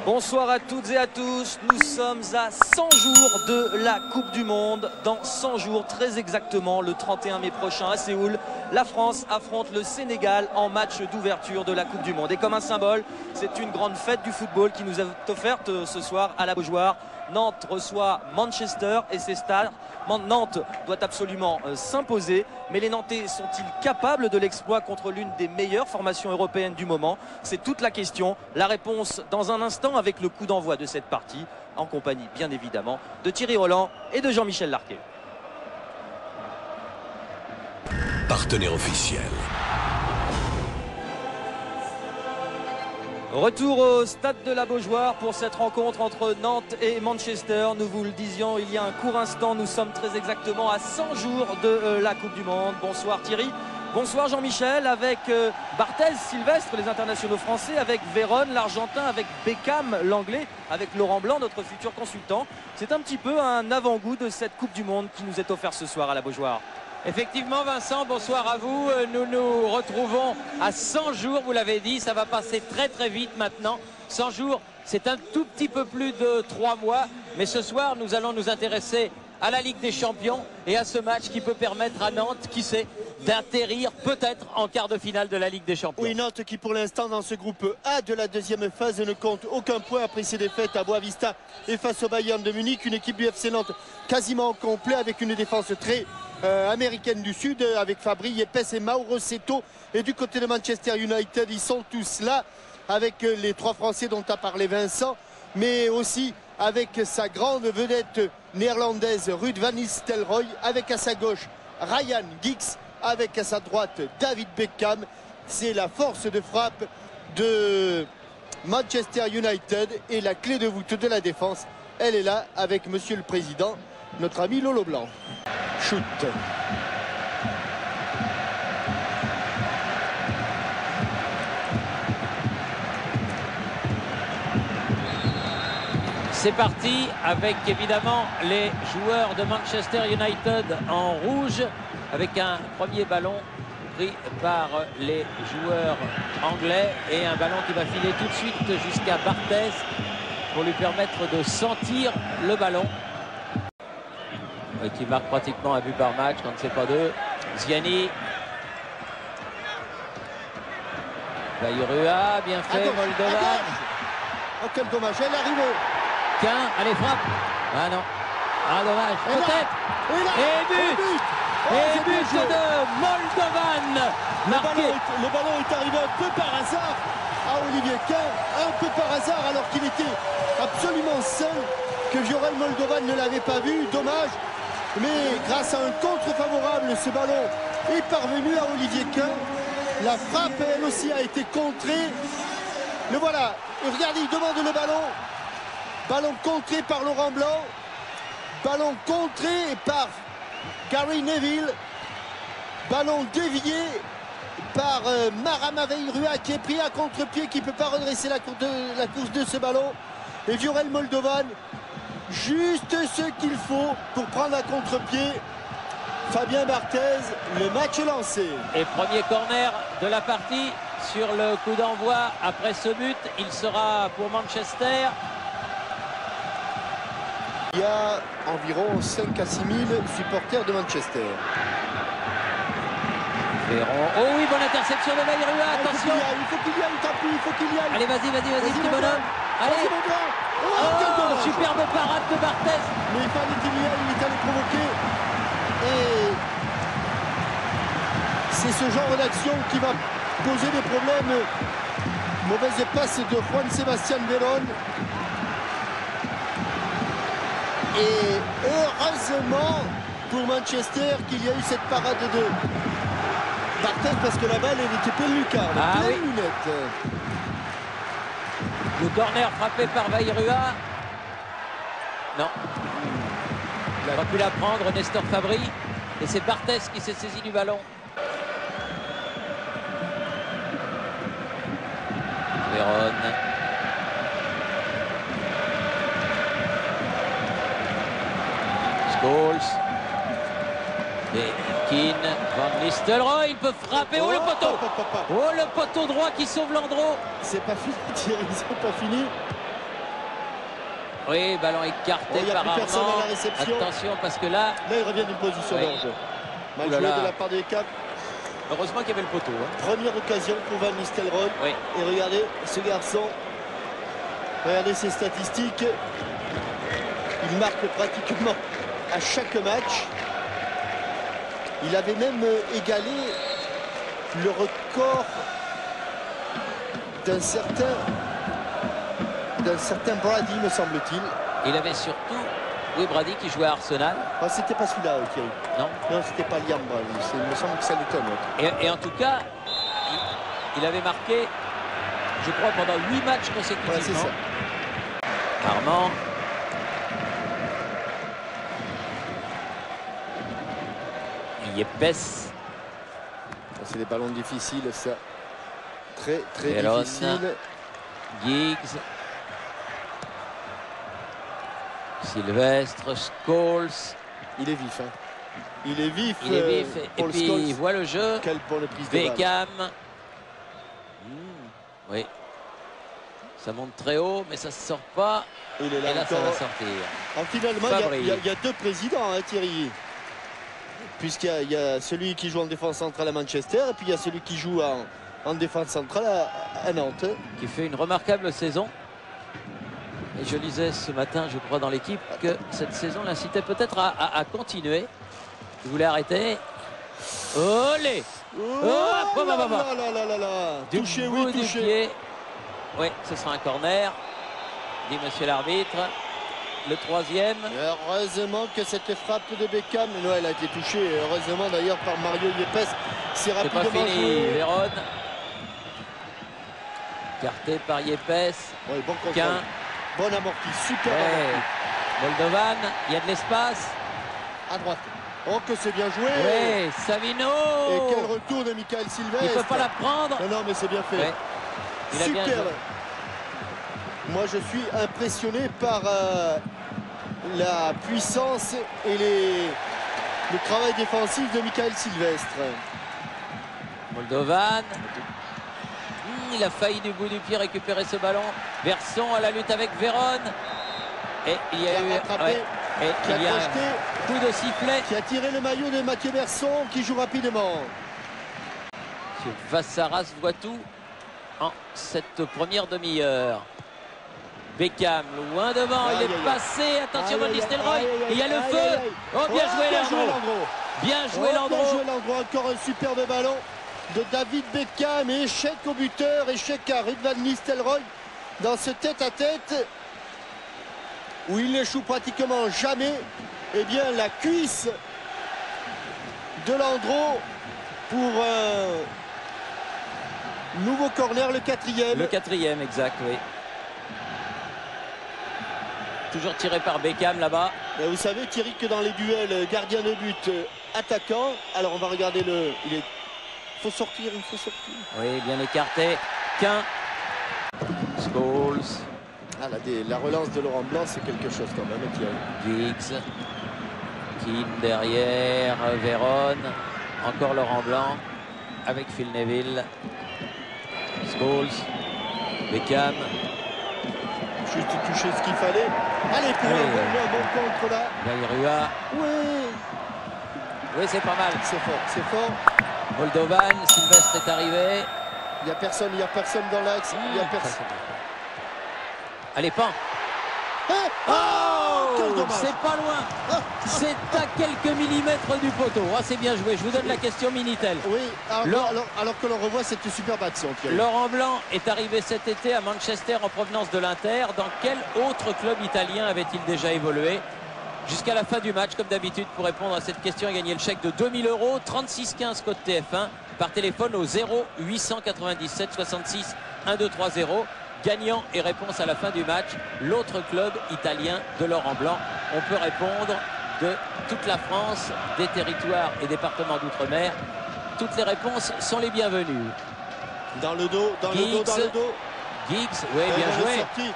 Bonsoir à toutes et à tous, nous sommes à 100 jours de la Coupe du Monde. Dans 100 jours, très exactement, le 31 mai prochain à Séoul, la France affronte le Sénégal en match d'ouverture de la Coupe du Monde. Et comme un symbole, c'est une grande fête du football qui nous est offerte ce soir à la Beaujoire. Nantes reçoit Manchester et ses stars. Nantes doit absolument s'imposer, mais les Nantais sont-ils capables de l'exploit contre l'une des meilleures formations européennes du moment? C'est toute la question. La réponse dans un instant avec le coup d'envoi de cette partie, en compagnie bien évidemment de Thierry Roland et de Jean-Michel Larquet. Partenaire officiel. Retour au stade de la Beaujoire pour cette rencontre entre Nantes et Manchester. Nous vous le disions il y a un court instant, nous sommes très exactement à 100 jours de la Coupe du Monde. Bonsoir Thierry, bonsoir Jean-Michel, avec Barthez, Sylvestre, les internationaux français, avec Vérone, l'Argentin, avec Beckham, l'Anglais, avec Laurent Blanc, notre futur consultant. C'est un petit peu un avant-goût de cette Coupe du Monde qui nous est offerte ce soir à la Beaujoire. Effectivement Vincent, bonsoir à vous. Nous nous retrouvons à 100 jours, vous l'avez dit, ça va passer très très vite maintenant. 100 jours, c'est un tout petit peu plus de 3 mois. Mais ce soir, nous allons nous intéresser à la Ligue des Champions et à ce match qui peut permettre à Nantes, qui sait, d'atterrir peut-être en quart de finale de la Ligue des Champions. Oui, Nantes qui pour l'instant dans ce groupe A de la deuxième phase ne compte aucun point après ses défaites à Boavista et face au Bayern de Munich. Une équipe du FC Nantes quasiment au complet avec une défense très américaine du Sud avec Fabri, Yepes et Mauro Seto. Et du côté de Manchester United, ils sont tous là avec les 3 Français dont a parlé Vincent, mais aussi avec sa grande vedette néerlandaise Ruud van Nistelrooy, avec à sa gauche Ryan Giggs, avec à sa droite David Beckham. C'est la force de frappe de Manchester United et la clé de voûte de la défense, elle est là avec Monsieur le Président, notre ami Lolo Blanc. Shoot. C'est parti avec évidemment les joueurs de Manchester United en rouge, avec un premier ballon pris par les joueurs anglais et un ballon qui va filer tout de suite jusqu'à Barthez pour lui permettre de sentir le ballon. Qui marque pratiquement un but par match quand c'est pas 2. Ziani. Bayrua, bien fait, Moldovan. Oh quel dommage, elle arrive. Qu'un, allez frappe. Ah non. Ah dommage, peut-être. Et but. Et but de Moldovan. Le ballon est arrivé un peu par hasard à Olivier Kahn, un peu par hasard alors qu'il était absolument seul, que Viorel Moldovan ne l'avait pas vu, dommage. Mais grâce à un contre favorable, ce ballon est parvenu à Olivier Kahn. La frappe, elle aussi, a été contrée. Le voilà. Et regardez, il demande le ballon. Ballon contré par Laurent Blanc. Ballon contré par Gary Neville. Ballon dévié par Marama Bayrua qui est pris à contre-pied, qui ne peut pas redresser la course de ce ballon. Et Viorel Moldovan, juste ce qu'il faut pour prendre à contre-pied Fabien Barthez. Le match est lancé. Et premier corner de la partie sur le coup d'envoi. Après ce but, il sera pour Manchester. Il y a environ 5 à 6 000 supporters de Manchester. Véron. Oh oui, bonne interception de Bayrua, attention. Il faut qu'il y aille, Tapi, il faut qu'il y aille. Allez, vas-y, petit bonhomme. Allez. Oh, superbe parade de Barthez. Mais il fallait qu'il y aille, il est allé provoquer. Et c'est ce genre d'action qui va poser des problèmes. Mauvaise passe de Juan Sebastián Veron. Et heureusement pour Manchester qu'il y a eu cette parade de Barthez, parce que la balle elle était pleine lucarne, pleine lunette. Le corner frappé par Bayrua. Non. Il n'a pas pu la prendre, Nestor Fabri. Et c'est Barthez qui s'est saisi du ballon. Vérone. Scholes. Et Keane. Van Nistelrooy, il peut frapper. Oh le poteau. Oh le poteau droit qui sauve Landreau. C'est pas fini Thierry, c'est pas fini. Oui, ballon écarté il n'y a par plus personne Armand. à la réception. Attention parce que là, Là, il revient d'une position Oui. d'enjeu. Mal Ouh là joué là. de la part des Caps. heureusement qu'il y avait le poteau. Hein. Première occasion pour Van Nistelrooy. Oui. Et regardez ce garçon. Regardez ses statistiques. Il marque pratiquement à chaque match. Il avait même égalé le record d'un certain Brady, me semble-t-il. Il avait surtout, oui, Brady qui jouait à Arsenal. Ah, c'était pas celui-là, Thierry. Non. Non, c'était pas Liam Brady. Il me semble que ça l'étonne. Et en tout cas, il avait marqué, je crois, pendant 8 matchs consécutifs. Voilà, c'est ça. Armand. Yepes. C'est des ballons difficiles, ça. Très, très Veron. difficile. Giggs. Sylvestre. Scholes. Il est vif, hein. Il est vif. Il est vif. Et Paul puis, Scholes. il voit le jeu. Quelle bonne prise de balle. Beckham. Oui. Ça monte très haut, mais ça ne sort pas. Il est là Et là, ça encore. va sortir. Alors, finalement, Fabry. il y a deux présidents, hein, Thierry. Puisqu'il y a celui qui joue en défense centrale à Manchester et puis il y a celui qui joue en défense centrale à Nantes. Qui fait une remarquable saison. Et je lisais ce matin, je crois, dans l'équipe, que cette saison l'incitait peut-être à continuer. Il voulait arrêter. Olé! Oh bah, bah, bah. là là là là. Du Touché, bout oui, du touché. pied. Oui, ce sera un corner, dit monsieur l'arbitre. Le troisième. Heureusement que cette frappe de Beckham, non, elle a été touchée, heureusement d'ailleurs par Mario Yepes. C'est C'est pas rapidement fini. joué. Véron. Écarté par Yepes. Oui, bon contrôle. Quin. Bon amorti, super Ouais. amorti. Moldovan. Il y a de l'espace. À droite. Oh, que c'est bien joué. Oui, Savino. Et quel retour de Michael Sylvestre. Il ne peut pas la prendre. Non, non, mais c'est bien fait. Ouais. Il a bien Super. joué. Moi, je suis impressionné par la puissance et le travail défensif de Michael Sylvestre. Moldovan. Il a failli du bout du pied récupérer ce ballon. Verson à la lutte avec Véron. Et il y Qui a a eu rattrapé, et qui a il y a projeté, un coup de sifflet. qui a tiré le maillot de Mathieu Berson, qui joue rapidement. Monsieur Vassaras voit tout en cette première demi-heure. Beckham, loin devant, Aïe, il est aïe, aïe. passé. Attention, Van Aïe, aïe, Nistelrooy. aïe, aïe, Il y a le aïe, feu. aïe, aïe. Oh, bien joué, Bien joué, Leandro. Leandro. Bien joué, Bien Leandro. joué, Leandro. Encore un superbe ballon de David Beckham. Échec au buteur, échec à Ruud Van Nistelrooy dans ce tête-à-tête où il n'échoue pratiquement jamais. Eh bien, la cuisse de Leandro pour un nouveau corner, le quatrième. Le quatrième, exact, oui. Toujours tiré par Beckham là-bas. Et vous savez, Thierry, que dans les duels gardien de but, attaquant, alors on va regarder il faut sortir, il faut sortir. Oui, bien écarté. Quin. Scholes. Ah, la relance de Laurent Blanc, c'est quelque chose quand même, Thierry. Giggs. Keane derrière. Véron. Encore Laurent Blanc. Avec Phil Neville. Scholes. Beckham. Juste toucher ce qu'il fallait. Allez, pour Allez. un bon contre là. Gaïrua. Oui, Oui, c'est pas mal. c'est fort, c'est fort. Moldovan. Sylvestre est arrivé. Il n'y a personne dans l'axe. Il y a personne. Allez, Pan. Ah, Oh, quel dommage. c'est pas loin. C'est à quelques millimètres du poteau. Ah, c'est bien joué. Je vous donne la question Minitel. Oui, Laurent- alors que l'on revoit cette superbe action, Thierry. Laurent Blanc est arrivé cet été à Manchester en provenance de l'Inter. Dans quel autre club italien avait-il déjà évolué? Jusqu'à la fin du match, comme d'habitude, pour répondre à cette question et gagner le chèque de 2000 €, 3615 code TF1, par téléphone au 0 897 66 1230. Gagnant et réponse à la fin du match, l'autre club italien de Laurent Blanc. On peut répondre de toute la France, des territoires et départements d'outre-mer. Toutes les réponses sont les bienvenues. Dans le dos, dans le dos, dans le dos. Giggs, oui, Et bien dans le joué. sorti.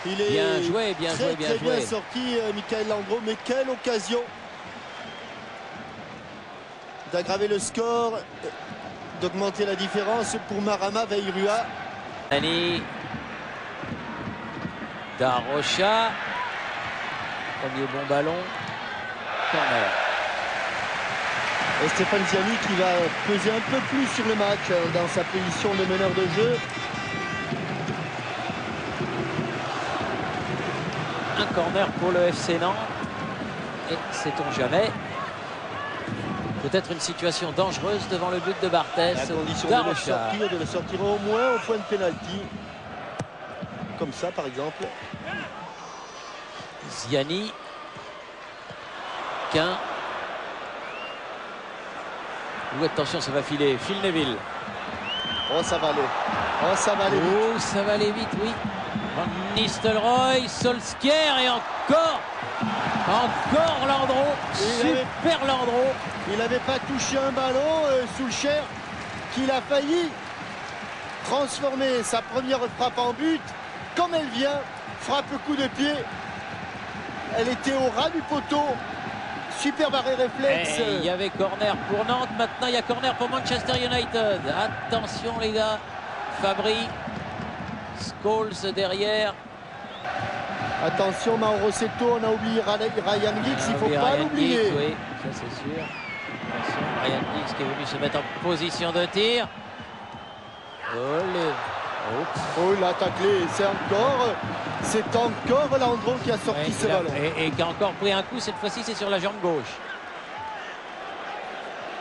Il est Bien joué, bien très, joué, bien très joué. bien sorti, Michael Landreau. Mais quelle occasion d'aggraver le score, d'augmenter la différence pour Marama Veirua. Dani Darocha. Premier bon ballon. Corner. Et Stéphane Ziani qui va peser un peu plus sur le match dans sa position de meneur de jeu. Un corner pour le FC Nantes. Et sait-on jamais. Peut-être une situation dangereuse devant le but de Barthès. À condition de le sortir au moins au point de pénalty. Comme ça par exemple. Ziani. Quin. Ou attention, ça va filer. Phil Neville. Oh, ça va aller. Oh, ça va aller vite. Oh, ça va aller vite, oui. Van Nistelrooy, Solskjaer et encore Landreau. Super Landreau. Il n'avait pas touché un ballon, Solskjaer, qu'il a failli transformer sa première frappe en but. Comme elle vient, frappe coup de pied. Elle était au ras du poteau. Superbe arrêt réflexe. Il y avait corner pour Nantes. Maintenant, il y a corner pour Manchester United. Attention, les gars. Fabry. Scholes derrière. Attention, Mauro Seto. On a oublié Ryan Giggs. Il ne faut pas l'oublier. Oui, ça c'est sûr. Attention, Ryan Giggs qui est venu se mettre en position de tir. Olé. Oh, il a taclé. C'est encore Landreau qui a sorti ce ballon. Et qui a encore pris un coup. Cette fois-ci, c'est sur la jambe gauche.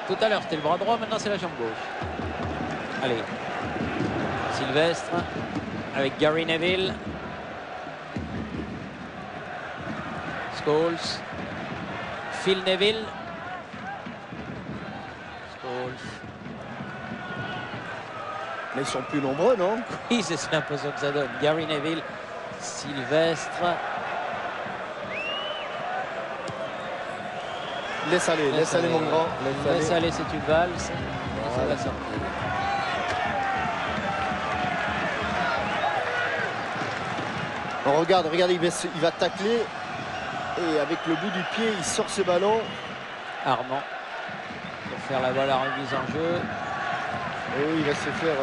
Tout à l'heure, c'était le bras droit. Maintenant, c'est la jambe gauche. Allez. Sylvestre avec Gary Neville. Scholes. Phil Neville. Scholes. Mais ils sont plus nombreux, non? Oui, c'est l'impression que ça donne. Gary Neville, Sylvestre. Laisse aller mon grand. Laisse aller, c'est une valse. Ça va sortir. On regarde, il va tacler. Et avec le bout du pied, il sort ce ballon. Armand, pour faire la balle à remise en jeu. Et oui, il va se faire...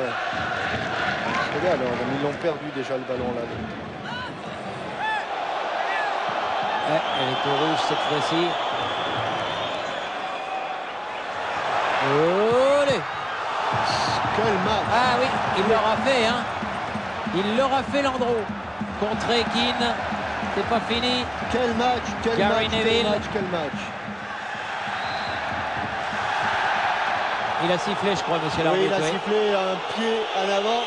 alors, ils l'ont perdu déjà le ballon là. Ouais, elle est au rouge cette fois-ci. Olé! Quel match! Ah oui, il l'aura fait, hein. Il l'aura fait, Landreau. Contre Ekin. C'est pas fini. Quel match! Gary Neville. Quel match! Il a sifflé, je crois, monsieur l'arbitre. Oui, il a sifflé un pied en avant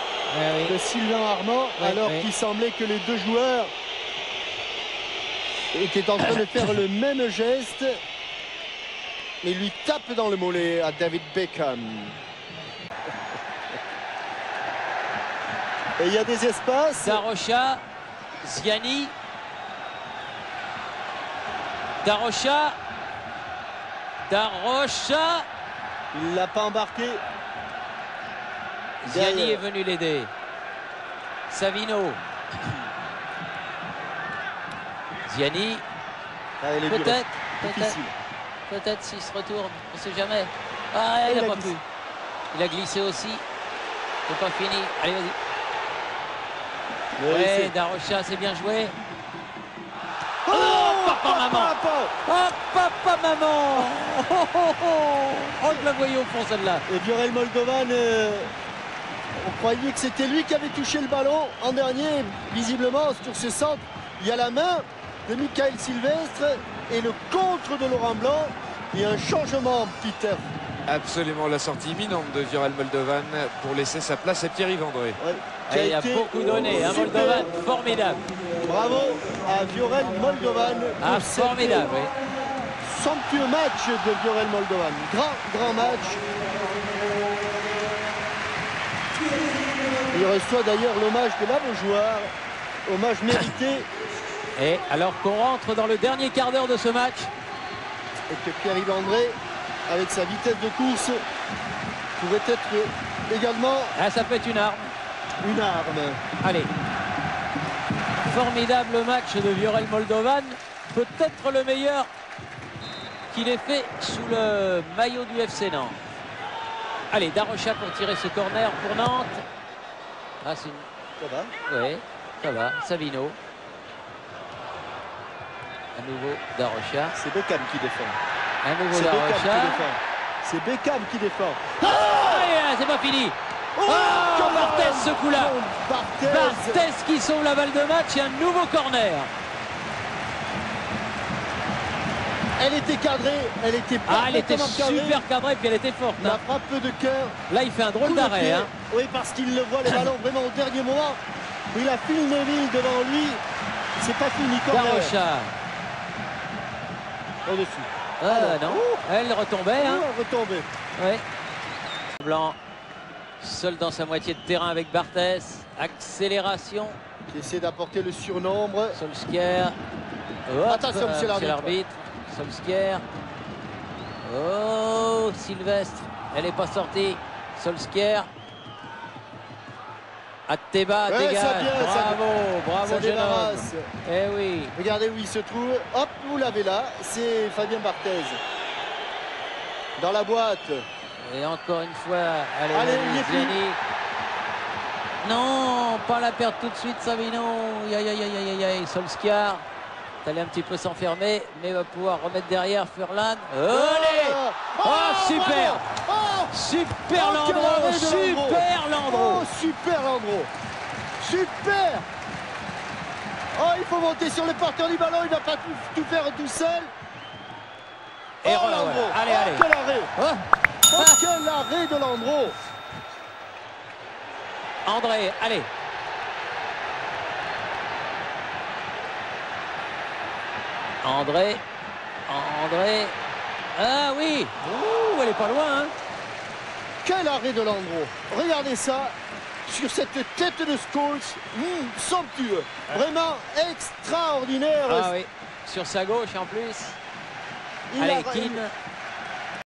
de Sylvain Armand, alors qu'il semblait que les deux joueurs étaient en train de faire le même geste. Mais il lui tape dans le mollet à David Beckham. Et il y a des espaces. Darocha, Ziani. Darocha. Il ne l'a pas embarqué. Ziani est venu l'aider. Savino. Ziani. Peut-être s'il se retourne. On ne sait jamais. Ah, il n'a pas pu. Il a glissé aussi. C'est pas fini. Allez, vas-y. Ouais, Darocha, c'est bien joué. Oh, papa, maman. Oh, papa, maman. Oh, je la voyais au fond, celle-là. Et Viorel Moldovan, on croyait que c'était lui qui avait touché le ballon en dernier. Visiblement, sur ce centre, il y a la main de Michael Sylvestre et le contre de Laurent Blanc. Il y a un changement, Peter. Absolument, la sortie imminente de Viorel Moldovan pour laisser sa place à Pierre-Yves André. Ouais, il a beaucoup donné, hein, Moldovan, formidable. Bravo à Viorel Moldovan. Ah, formidable, oui. Somptueux match de Viorel Moldovan. Grand match. Il reçoit d'ailleurs l'hommage de la Beaujoire. Hommage mérité. Et alors qu'on rentre dans le dernier quart d'heure de ce match. Et que Pierre-Yves André, avec sa vitesse de course, pourrait être également... Ah, ça peut être une arme. Une arme. Allez. Formidable match de Viorel Moldovan. Peut-être le meilleur qu'il ait fait sous le maillot du FC Nantes. Allez, Darocha pour tirer ce corner pour Nantes. Ah, c'est une... Ça va? Oui, ça va. Savino. À nouveau Darocha. C'est Beckham qui défend. À nouveau C'est Beckham qui Darocha. défend. C'est Beckham qui défend. Ah, c'est pas fini. Oh, Barthez ce coup-là. Barthez qui sauve la balle de match et un nouveau corner. Elle était cadrée, elle était Elle était parfaitement cadrée. super cadrée puis elle était forte. La Hein. frappe de cœur. Là, il fait un drôle Coup de d'arrêt. pied. Hein. Oui, parce qu'il le voit le ballon vraiment au dernier moment. Il a Phil Neville devant lui. C'est pas fini, corner. Darocha. Au-dessus. Ah non, elle retombait. Hein. Elle retombait. Ouais. Blanc, seul dans sa moitié de terrain avec Barthez. Accélération. Qui essaie d'apporter le surnombre. Solskjaer. Hop, Attention, monsieur l'arbitre. Solskjaer. Oh, Sylvestre. Elle n'est pas sortie. Solskjaer. Atteba Ouais, dégage. ça vient, Bravo, ça jeune homme. débarrasse. Eh oui. Regardez où il se trouve. Hop, vous l'avez là. C'est Fabien Barthez. Dans la boîte. Et encore une fois, Allez, il y est plus. Ziani. Non, pas la perdre tout de suite, Savino. Aïe. Solskjaer. Allait un petit peu s'enfermer, mais va pouvoir remettre derrière Furlan. Allez. Oh, super. Super Landreau. Super Landreau. Oh, super Landreau. Super. Oh, il faut monter sur le porteur du ballon. Il va pas tout faire tout seul. Et oh, voilà. Landreau. Allez, oh, allez. Quel arrêt. Oh. Quel arrêt de Landreau. André, allez. André. Ah oui. Ouh, elle est pas loin. Hein. Quel arrêt de Landreau. Regardez ça. Sur cette tête de Scholes. Somptueux. Vraiment extraordinaire. Ah oui. Sur sa gauche en plus. Il allez, a- Keane.